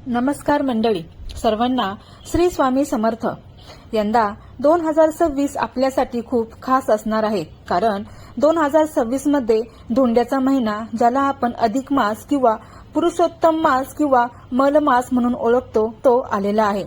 नमस्कार मंडळी, सर्वांना श्री स्वामी समर्थ। यंदा 2026 आपल्यासाठी खूप खास असणार आहे, कारण 2026 मध्ये धोंड्याचा महिना, ज्याला आपण अधिक मास किंवा पुरुषोत्तम मास किंवा मलमास म्हणून ओळखतो, तो आलेला आहे।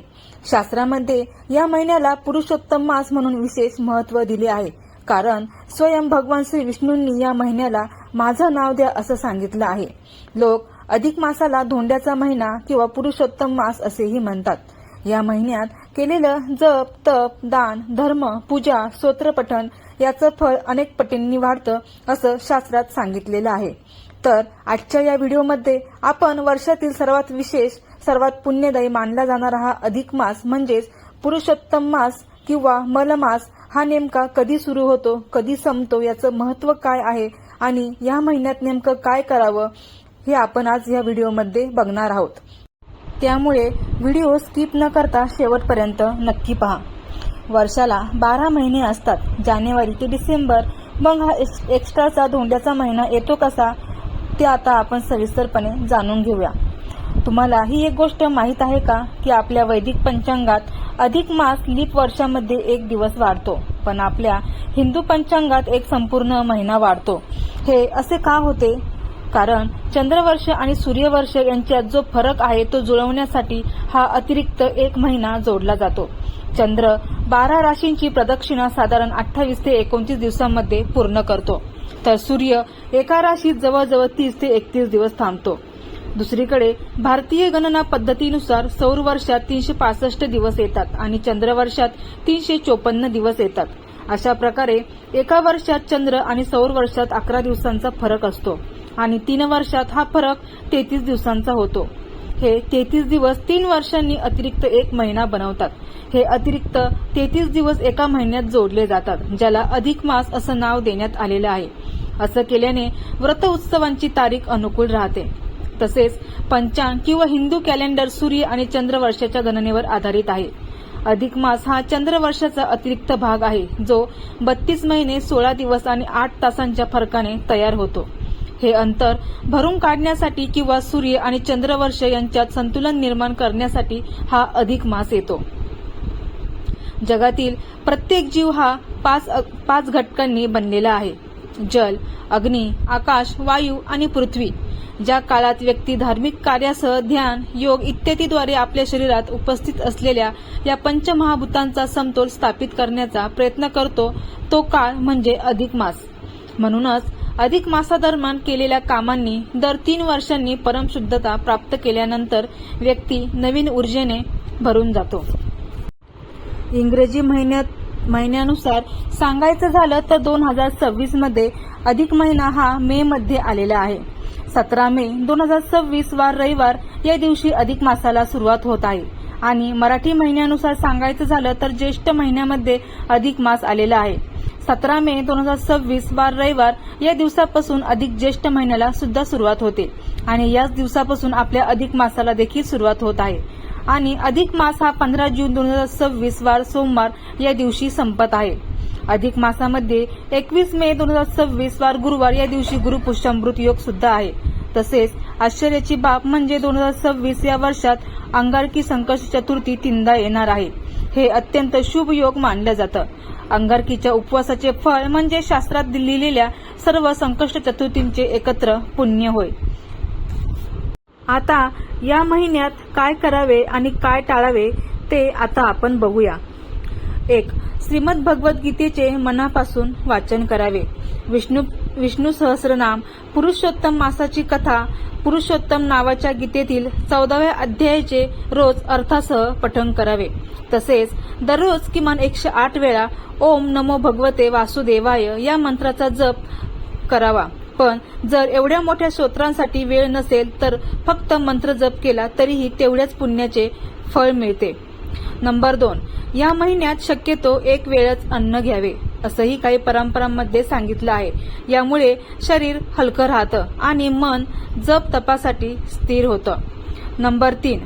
शास्त्रामध्ये या महिन्याला पुरुषोत्तम मास म्हणून विशेष महत्त्व दिले आहे, कारण स्वयं भगवान श्री विष्णूंनी या महिन्याला माझं नाव द्या असं सांगितलं आहे। लोक अधिक मासाला धोंड्याचा महिना किंवा पुरुषोत्तम मास असेही म्हणतात। या महिन्यात केलेलं जप, तप, दान, धर्म, पूजा, स्तोत्रपठण याचं फळ अनेक पटींनी वाढतं असं शास्त्रात सांगितलेलं आहे। तर आजच्या या व्हिडिओमध्ये आपण वर्षातील सर्वात विशेष, सर्वात पुण्यदायी मानला जाणारा हा अधिक मास म्हणजेच पुरुषोत्तम मास किंवा मलमास हा नेमका कधी सुरू होतो, कधी संपतो, याचं महत्त्व काय आहे आणि या महिन्यात नेमकं काय करावं हे आपण आज या व्हिडिओमध्ये बघणार आहोत। त्यामुळे व्हिडिओ स्किप न करता शेवटपर्यंत नक्की पहा। वर्षाला 12 महिने असतात, जानेवारी ते डिसेंबर। मग हा एक्स्ट्राचा धोंड्याचा महिना येतो कसा, ते आता आपण सविस्तरपणे जाणून घेऊया। तुम्हाला ही एक गोष्ट माहीत आहे का की आपल्या वैदिक पंचांगात अधिक मास लीप वर्षामध्ये एक दिवस वाढतो, पण आपल्या हिंदू पंचांगात एक संपूर्ण महिना वाढतो। हे असे का होते? कारण चंद्रवर्ष आणि सूर्यवर्ष यांच्यात जो फरक आहे तो जुळवण्यासाठी हा अतिरिक्त एक महिना जोडला जातो। चंद्र 12 राशींची प्रदक्षिणा साधारण 28 ते 29 दिवसांमध्ये पूर्ण करतो, तर सूर्य एका राशीत जवळजवळ 30 ते 31 दिवस थांबतो। दुसरीकडे भारतीय गणना पद्धतीनुसार सौर वर्षात 365 दिवस येतात आणि चंद्रवर्षात 354 दिवस येतात। अशा प्रकारे एका वर्षात चंद्र आणि सौर वर्षात 11 दिवसांचा फरक असतो आणि 3 वर्षात हा फरक 33 दिवसांचा होतो। हे 33 दिवस 3 वर्षांनी अतिरिक्त एक महिना बनवतात। हे अतिरिक्त 33 दिवस एका महिन्यात जोडले जातात, ज्याला अधिक मास असं नाव देण्यात आलेलं आहे। असं केल्याने व्रत उत्सवांची तारीख अनुकूल राहते। तसेच पंचांग किंवा हिंदू कॅलेंडर सूर्य आणि चंद्रवर्षाच्या गणनेवर आधारित आहे। अधिक मास हा चंद्रवर्षाचा अतिरिक्त भाग आहे, जो 32 महिने 16 दिवस आणि 8 तासांच्या फरकाने तयार होतो। हे अंतर भरून काढण्यासाठी किंवा सूर्य आणि चंद्रवर्ष यांच्यात संतुलन निर्माण करण्यासाठी हा अधिक मास येतो। जगातील प्रत्येक जीव हा पाच घटकांनी बनलेला आहे: जल, अग्नी, आकाश, वायू आणि पृथ्वी। ज्या काळात व्यक्ती धार्मिक कार्यासह ध्यान, योग इत्यादीद्वारे आपल्या शरीरात उपस्थित असलेल्या या पंचमहाभूतांचा समतोल स्थापित करण्याचा प्रयत्न करतो, तो काळ म्हणजे अधिक मास। म्हणूनच अधिक मासादरम्यान केलेल्या कामांनी दर 3 वर्षांनी परमशुद्धता प्राप्त केल्यानंतर व्यक्ती नवीन ऊर्जेने भरून जातो। इंग्रजी महिन्यानुसार सांगायचं झालं तर 2026 मध्ये अधिक महिना हा मे मध्ये आलेला आहे। 17 मे 2026 वार रविवार या दिवशी अधिक मासाला सुरुवात होत आहे आणि मराठी महिन्यानुसार सांगायचं झालं तर ज्येष्ठ महिन्यामध्ये अधिक मास आलेला आहे। 17 मे 2026 वार रविवार या दिवसापासून अधिक ज्येष्ठ महिन्याला सुद्धा सुरुवात होते आणि याच दिवसापासून आपल्या अधिक मासाला देखील सुरुवात होत आहे आणि अधिक मास हा 15 जून 2026 वार सोमवार या दिवशी संपत आहे। अधिक मासामध्ये 21 मे 2026 वार गुरुवार या दिवशी गुरुपुष्यामृत योग सुद्धा आहे। तसेच आश्चर्याची बाब म्हणजे 2026 या वर्षात अंगारकी संकष्टी चतुर्थी 3दा येणार आहे। हे अत्यंत शुभ योग मानलं जातं। अंगारकीच्या उपवासाचे फळ म्हणजे शास्त्रात लिहिलेल्या सर्व संकष्ट चतुर्थींचे एकत्र पुण्य होय। आता या महिन्यात काय करावे आणि काय टाळावे ते आता आपण बघूया। 1. श्रीमद भगवद्गीतेचे मनापासून वाचन करावे। विष्णू सहस्रनाम पुरुषोत्तम मासाची कथा पुरुषोत्तम नावाच्या गीतेतील 14व्या अध्यायाचे रोज अर्थासह पठण करावे। तसेच दररोज किमान 108 वेळा ओम नमो भगवते वासुदेवाय या मंत्राचा जप करावा। पण जर एवढ्या मोठ्या स्तोत्रांसाठी वेळ नसेल तर फक्त मंत्र जप केला तरीही तेवढ्याच पुण्याचे फळ मिळते। नंबर 2. या महिन्यात शक्यतो एक वेळच अन्न घ्यावे असंही काही परंपरांमध्ये सांगितलं आहे। यामुळे शरीर हलकं राहतं आणि मन जप तपासाठी स्थिर होतं। नंबर 3.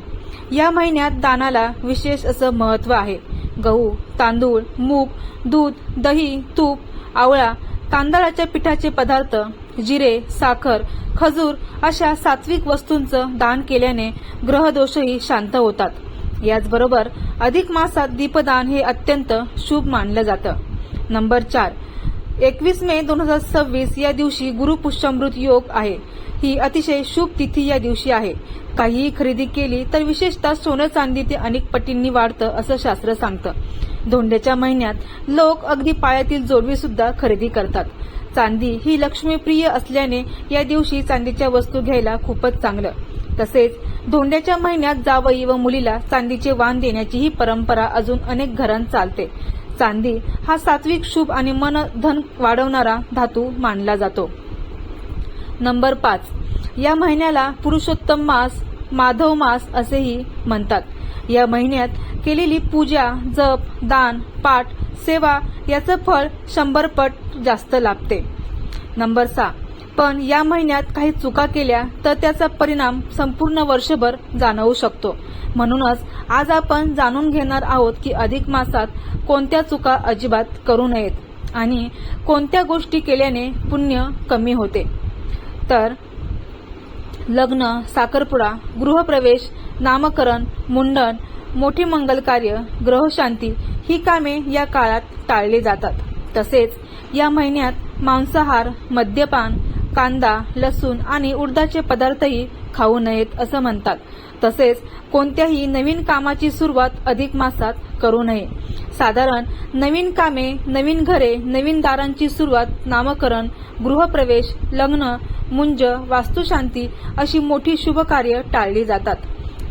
या महिन्यात दानाला विशेष असं महत्त्व आहे। गहू, तांदूळ, मूग, दूध, दही, तूप, आवळा, तांदळाच्या पिठाचे पदार्थ जिरे, साखर, खजूर अशा सात्विक वस्तूंचं दान केल्याने ग्रहदोषही शांत होतात। याचबरोबर अधिक मासात दीपदान हे अत्यंत शुभ मानलं जातं। नंबर 4, 21 मे 2026 या दिवशी गुरुपुष्यामृत योग आहे। ही अतिशय शुभ तिथी या दिवशी आहे। काहीही खरेदी केली तर विशेषतः सोनं चांदी ते अनेक पटींनी वाढतं असं शास्त्र सांगतं। धोंड्याच्या महिन्यात लोक अगदी पायातील जोडवी सुद्धा खरेदी करतात। चांदी ही लक्ष्मीप्रिय असल्याने या दिवशी चांदीच्या वस्तू घ्यायला खूपच चांगलं। तसेच धोंड्याच्या महिन्यात जावई व मुलीला चांदीचे वाण देण्याची ही परंपरा अजून अनेक घरांत चालते। चांदी हा सात्विक, शुभ आणि मन धन वाढवणारा धातू मानला जातो। नंबर 5, या महिन्याला पुरुषोत्तम मास, माधव मास असेही म्हणतात। या महिन्यात केलेली पूजा, जप, दान, पाठ, सेवा याचं फळ 100 पट जास्त लाभते। नंबर 6, पण या महिन्यात काही चुका केल्या तर त्याचा परिणाम संपूर्ण वर्षभर जाणवू शकतो। म्हणूनच आज आपण जाणून घेणार आहोत की अधिक मासात कोणत्या चुका अजिबात करू नयेत आणि कोणत्या गोष्टी केल्याने पुण्य कमी होते। तर लग्न, साखरपुडा, गृहप्रवेश, नामकरण, मुंडन, मोठी मंगल कार्य, ग्रहशांती ही कामे या काळात टाळली जातात। तसेच या महिन्यात मांसाहार, मद्यपान, कांदा, लसूण आणि उडदाचे पदार्थही खाऊ नयेत असं म्हणतात। तसेच कोणत्याही नवीन कामाची सुरुवात अधिक मासात करू नये। साधारण नवीन कामे, नवीन घरे, नवीन दारांची सुरुवात, नामकरण, गृहप्रवेश, लग्न, मुंज, वास्तुशांती अशी मोठी शुभ कार्य टाळली जातात।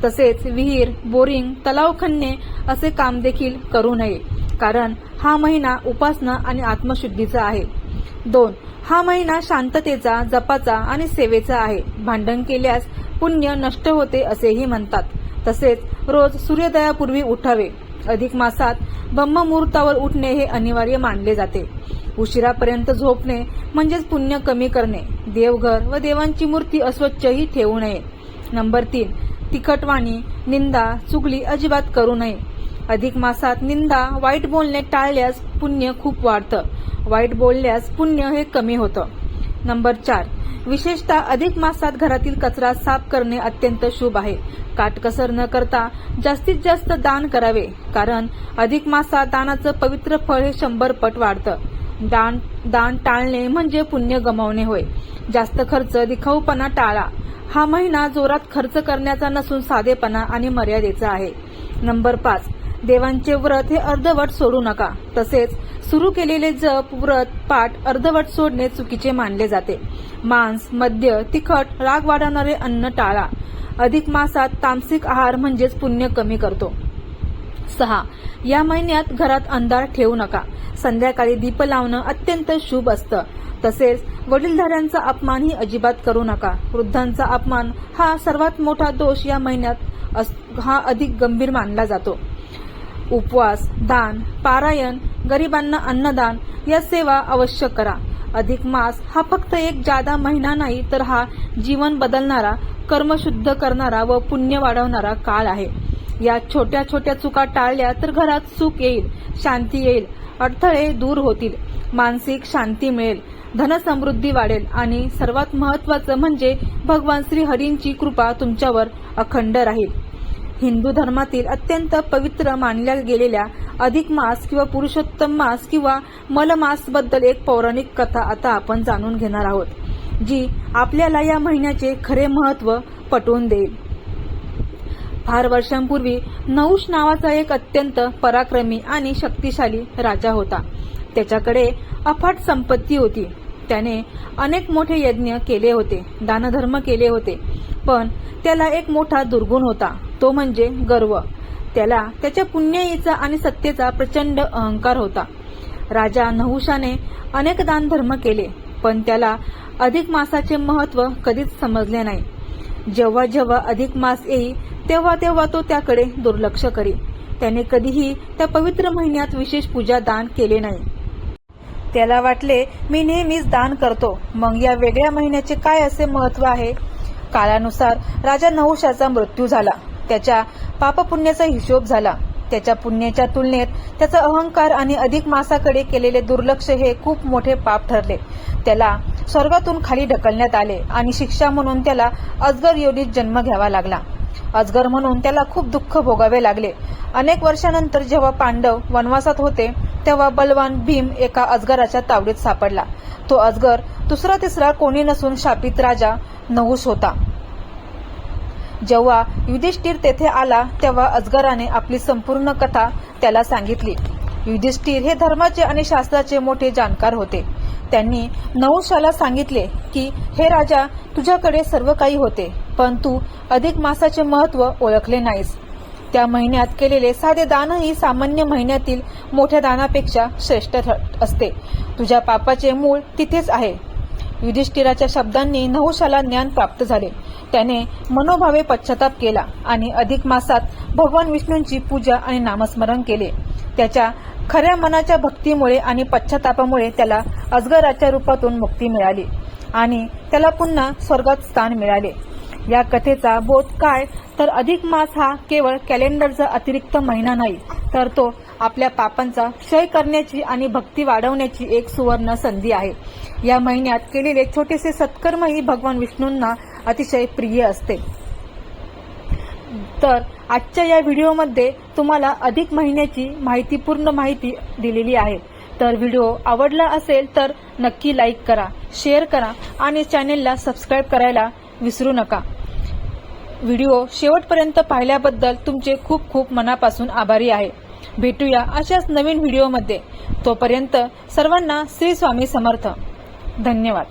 तसेच विहीर, बोरिंग, तलाव खणणे असे काम देखील करू नये, कारण हा महिना उपासना आणि आत्मशुद्धीचा आहे। 2, हा महिना शांततेचा, जपाचा आणि सेवेचा आहे। भांडण केल्यास पुण्य नष्ट होते असेही म्हणतात। तसेच रोज सूर्योदयापूर्वी उठावे। अधिक मासात ब्रह्ममुहूर्तावर उठणे हे अनिवार्य मानले जाते। उशिरापर्यंत झोपणे म्हणजेच पुण्य कमी करणे। देवघर व देवांची मूर्ती अस्वच्छही ठेवू नये। नंबर 3, तिखटवाणी, निंदा, चुगली अजिबात करू नये। अधिक मासात निंदा, वाईट बोलणे टाळल्यास पुण्य खूप वाढतं। वाईट बोलल्यास पुण्य हे कमी होतं। नंबर 4, विशेषतः अधिक मासात घरातील कचरा साफ करणे अत्यंत शुभ आहे। काटकसर न करता जास्तीत जास्त दान करावे, कारण अधिक मासात दानाचं पवित्र फळ हे 100 पट वाढतं। दान टाळणे म्हणजे पुण्य गमावणे होय। जास्त खर्च, दिखाऊपणा टाळा। हा महिना जोरात खर्च करण्याचा नसून साधेपणा आणि मर्यादेचा आहे। नंबर 5, देवांचे व्रत हे अर्धवट सोडू नका। तसेच सुरू केलेले जप, व्रत, पाठ अर्धवट सोडणे चुकीचे मानले जाते। मांस, मद्य, तिखट, राग वाढवणारे अन्न टाळा। अधिक मासात तामसिक आहार म्हणजेच पुण्य कमी करतो। 6, या महिन्यात घरात अंधार ठेवू नका। संध्याकाळी दीप लावणं अत्यंत शुभ असतं। तसेच वडीलधाऱ्यांचा अपमानही अजिबात करू नका। वृद्धांचा अपमान हा सर्वात मोठा दोष या महिन्यात हा अधिक गंभीर मानला जातो। उपवास, दान, पारायण, गरिबांना अन्नदान या सेवा अवश्य करा। अधिक मास हा फक्त एक जादा महिना नाही, तर हा जीवन बदलणारा, कर्म शुद्ध करणारा व पुण्य वाढवणारा काळ आहे। या छोट्या छोट्या चुका टाळल्या तर घरात सुख येईल, शांती येईल, अडथळे दूर होतील, मानसिक शांती मिळेल, धनसमृद्धी वाढेल आणि सर्वात महत्त्वाचं म्हणजे भगवान श्री हरींची कृपा तुमच्यावर अखंड राहील। हिंदू धर्मातील अत्यंत पवित्र मानल्या गेलेल्या अधिक मास किंवा पुरुषोत्तम मास किंवा मलमास बद्दल एक पौराणिक कथा आता आपण जाणून घेणार आहोत, जी आपल्याला या महिन्याचे खरे महत्त्व पटवून देईल। फार वर्षांपूर्वी नहुष नावाचा एक अत्यंत पराक्रमी आणि शक्तिशाली राजा होता। त्याच्याकडे अफाट संपत्ती होती। त्याने अनेक मोठे यज्ञ केले होते, दानधर्म केले होते, पण त्याला एक मोठा दुर्गुण होता, तो म्हणजे गर्व। त्याला त्याच्या पुण्याईचा आणि सत्तेचा प्रचंड अहंकार होता। राजा नहुषाने अनेक दानधर्म केले, पण त्याला अधिक मासाचे महत्त्व कधीच समजले नाही। जेव्हा जेव्हा अधिक मास येई तेव्हा तेव्हा तो त्याकडे दुर्लक्ष करी। त्याने कधीही त्या पवित्र महिन्यात विशेष पूजा दान केले नाही। त्याला वाटले, मी नेहमीच दान करतो, मग या वेगळ्या महिन्याचे काय असे महत्त्व आहे? काळानुसार राजा नहुषाचा मृत्यू झाला। त्याच्या पापपुण्याचा हिशोब झाला। त्याच्या पुण्याच्या तुलनेत त्याचा अहंकार आणि अधिक मासाकडे केलेले दुर्लक्ष हे खूप मोठे पाप ठरले। त्याला स्वर्गातून खाली ढकलण्यात आले आणि शिक्षा म्हणून त्याला अजगर योनीत जन्म घ्यावा लागला. अजगर म्हणून त्याला खूप दुःख भोगावे लागले. अनेक वर्षानंतर जेव्हा पांडव वनवासात होते तेव्हा बलवान भीम एका अजगराच्या तावडीत सापडला. तो अजगर दुसरा तिसरा कोणी नसून शापित राजा नहुष होता. जेव्हा युधिष्ठिर तेथे आला तेव्हा अजगराने आपली संपूर्ण कथा त्याला सांगितली. युधिष्ठिर हे धर्माचे आणि शास्त्राचे मोठे जाणकार होते. त्यांनी नहुषाला सांगितले की हे राजा, तुझ्याकडे सर्व काही होते, पण तू अधिक मासाचे महत्त्व ओळखले नाहीस. त्या महिन्यात केलेले साधे दानही सामान्य महिन्यातील मोठ्या दानापेक्षा श्रेष्ठ असते. तुझ्या पापाचे मूळ तिथेच आहे. युधिष्ठिराच्या शब्दांनी नहुषाला ज्ञान प्राप्त झाले. त्याने मनोभावे पश्चाताप केला आणि अधिक मासात भगवान विष्णूंची पूजा आणि नामस्मरण केले. त्याच्या खऱ्या मनाच्या भक्तीमुळे आणि पश्चातापामुळे त्याला अजगराच्या रूपातून मुक्ती मिळाली आणि त्याला पुन्हा स्वर्गात स्थान मिळाले. या कथेचा बोध काय तर अधिक मास हा केवळ कॅलेंडरचा अतिरिक्त महिना नाही, तर तो आपल्या पापांचा क्षय करण्याची आणि भक्ती वाढवण्याची एक सुवर्ण संधी आहे. या महिन्यात केलेले छोटेसे सत्कर्मही भगवान विष्णूंना अतिशय प्रिय असते. तर आजच्या या व्हिडिओमध्ये तुम्हाला अधिक महिन्याची माहितीपूर्ण माहिती दिलेली आहे. तर व्हिडिओ आवडला असेल तर नक्की लाईक करा, शेअर करा आणि चॅनेलला सबस्क्राईब करायला विसरू नका. व्हिडिओ शेवटपर्यंत पाहिल्याबद्दल तुमचे खूप खूप मनापासून आभारी आहे. भेटूया अशाच नवीन व्हिडिओमध्ये. तोपर्यंत सर्वांना श्री स्वामी समर्थ. धन्यवाद.